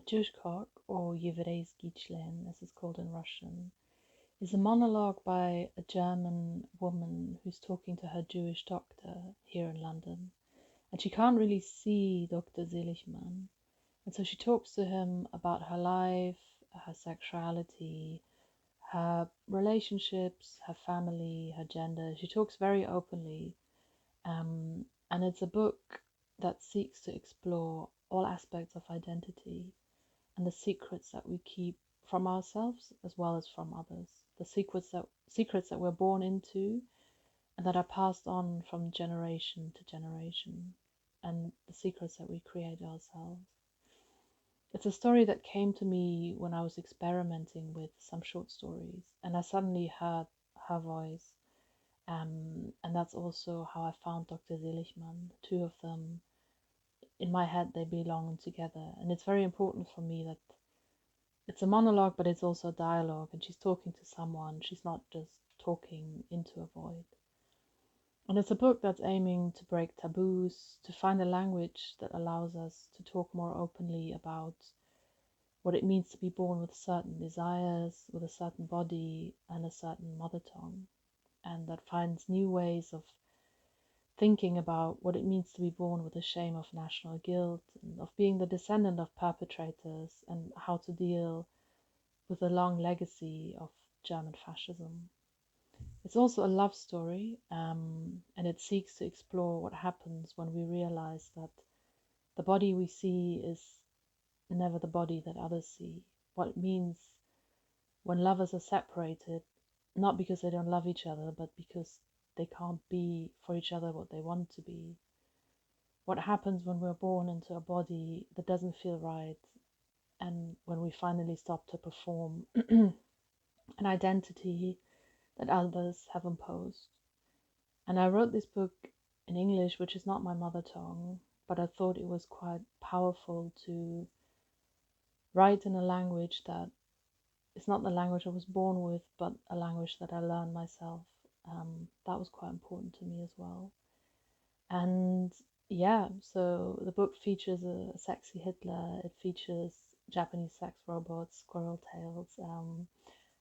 Jewish cock, or Еврейский член, as it's called in Russian, is a monologue by a German woman who's talking to her Jewish doctor here in London. And she can't really see Dr. Seligman. And so she talks to him about her life, her sexuality, her relationships, her family, her gender. She talks very openly. And it's a book that seeks to explore all aspects of identity and the secrets that we keep from ourselves as well as from others. The secrets that we're born into and that are passed on from generation to generation, and the secrets that we create ourselves. It's a story that came to me when I was experimenting with some short stories, and I suddenly heard her voice. And that's also how I found Dr. Seligman. The two of them, in my head, they belong together. And it's very important for me that it's a monologue, but it's also a dialogue. And she's talking to someone. She's not just talking into a void. And it's a book that's aiming to break taboos, to find a language that allows us to talk more openly about what it means to be born with certain desires, with a certain body, and a certain mother tongue. And that finds new ways of thinking about what it means to be born with the shame of national guilt, and of being the descendant of perpetrators, and how to deal with the long legacy of German fascism. It's also a love story, and it seeks to explore what happens when we realize that the body we see is never the body that others see. What it means when lovers are separated, not because they don't love each other, but because they can't be for each other what they want to be. What happens when we're born into a body that doesn't feel right, and when we finally stop to perform an identity that others have imposed. And I wrote this book in English, which is not my mother tongue, but I thought it was quite powerful to write in a language that is not the language I was born with, but a language that I learned myself. That was quite important to me as well. And yeah, so the book features a sexy Hitler. It features Japanese sex robots, squirrel tails.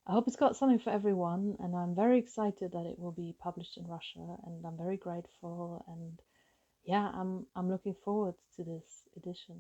I hope it's got something for everyone, and I'm very excited that it will be published in Russia, and I'm very grateful. And yeah, I'm looking forward to this edition.